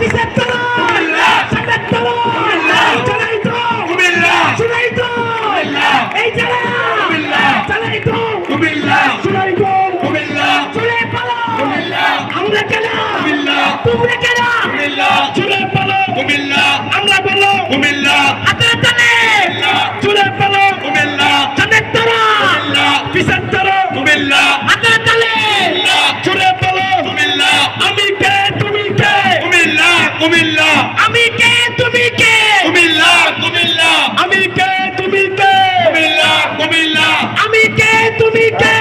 কিসের তলা সামনের তলা চালাই তো শুনাই তো এই জেলা চালাই তো শুনাই তো চলে পালো আমরা কেন তোমরা কেন চলে পালো আমরা বলো আপনারা তালে চলে পালো সামনের তলা কিসের তলা আপনারা তালে চলে পালো আমি কে তুমি কে আমি কে তুমি কে আমি কে তুমি কে আমি কে তুমি কে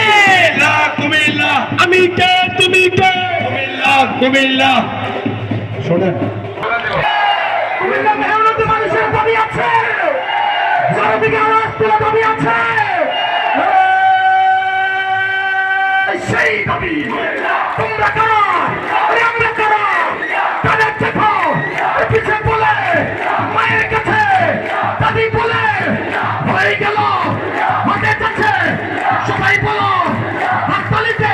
আমি কে তুমি কে শোনেন কুমিল্লা মেহনতি মানুষের দাবি আছে চারিদিকে আওয়াজ তোলা দাবি আছে সেই দাবি তোমরা করো আমরা করো তাদের দেখো পিছিয়ে বলে মায়ের কাছে দাদি বলে হয়ে গেল হাতে কাছে সবাই বলো হাততালিতে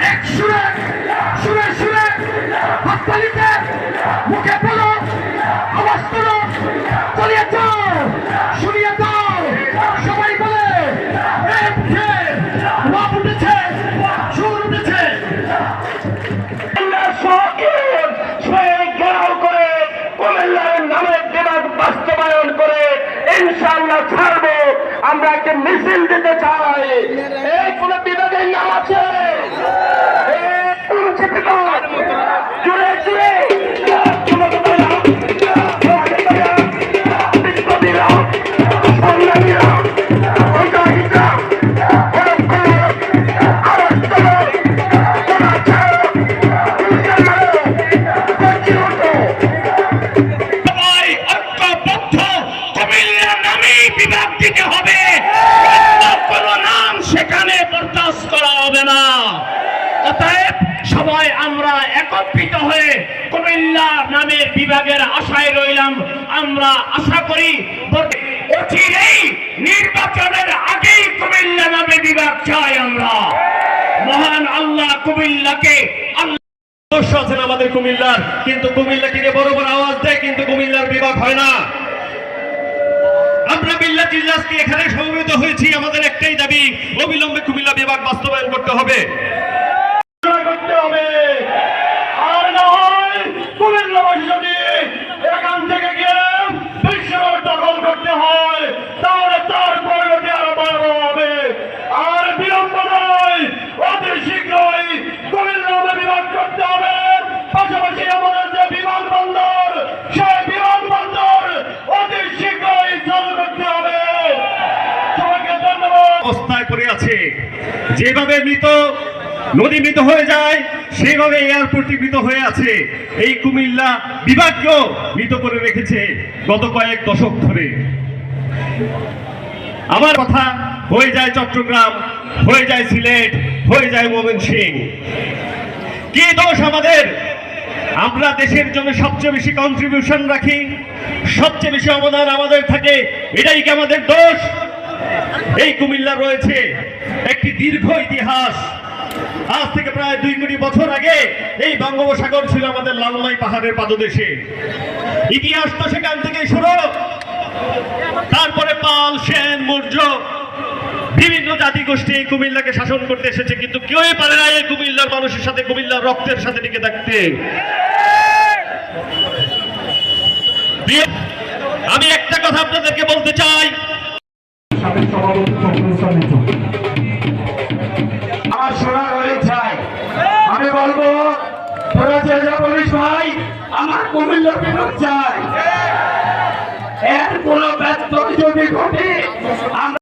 এক সুরে হাততালিতে মুখে বলো আওয়াজ করো চলিয়ে যাও শুনিয়ে দাও সবাই বলে উঠে রাত উঠেছে সুর উঠেছে বাস্তবায়ন করে ইনশাআল্লাহ ছাড়বো আমরা একটা মিছিল দিতে চাই এই কোন বিভাগের নাম আছে জুড়ে জুড়ে বিভাগ দিতে হবে কোনো নাম সেখানে বরদাস্ত করা হবে না অতএব সবাই আমরা একত্রিত হয়ে কুমিল্লা নামের বিভাগের আশায় রইলাম আমরা আশা করি অচিরেই নির্বাচনের আগেই কুমিল্লা নামে বিভাগ চাই আমরা মহান আল্লাহ কুমিল্লাকে আদর্শ আছেন আমাদের কুমিল্লার কিন্তু কুমিল্লাকে বড় বড় আওয়াজ দেয় কিন্তু কুমিল্লার বিভাগ হয় না আমরা বিল্লাহ জিল্লাসকে এখানে সমবেত হয়েছি আমাদের একটাই দাবি অবিলম্বে কুমিল্লা বিভাগ বাস্তবায়ন করতে হবে আর নয় কুমিল্লাবাসী যদি এখান থেকে গিয়ে বিশ্বভাবে দখল করতে হয় তাহলে তার পরিণতি আরো বড় হবে আর বিলম্ব নয় অতি শীঘ্রই কুমিল্লা বিভাগ করতে হবে পাশাপাশি আমাদের যে বিমানবন্দর সেই বিমানবন্দর অতি শীঘ্রই চালু করতে হবে সবাইকে ধন্যবাদ অবস্থায় পড়ে আছে যেভাবে নদী মৃত হয়ে যায় সেইভাবে এয়ারপোর্টটি মৃত হয়ে আছে এই কুমিল্লা বিভাগকেও মৃত করে রেখেছে গত কয়েক দশক ধরে আমার কথা হয়ে যায় চট্টগ্রাম হয়ে যায় সিলেট হয়ে যায় ময়মনসিংহ কি দোষ আমাদের আমরা দেশের জন্য সবচেয়ে বেশি কন্ট্রিবিউশন রাখি সবচেয়ে বেশি অবদান আমাদের থাকে এটাই কি আমাদের দোষ এই কুমিল্লা রয়েছে একটি দীর্ঘ ইতিহাস আজ থেকে প্রায় 2 কোটি বছর আগে এই বঙ্গোপসাগর ছিল আমাদের লালমাই পাহাড়ের পাদদেশে ইতিহাস তো সেখান থেকে শুরু তারপরে পাল সেন মৌর্য বিভিন্ন জাতিগোষ্ঠী এই কুমিল্লাকে শাসন করতে এসেছে কিন্তু কেউই পারে না এই কুমিল্লার মানুষের সাথে কুমিল্লার রক্তের সাথে টিকে থাকতে আমি একটা কথা আপনাদেরকে বলতে চাই আমার শোনার হয়ে চাই আমি বলবো তোরা যে বলিস ভাই আমার কুমিল্লার বিভাগ চাই এর কোনো ব্যর্থ যদি ঘটে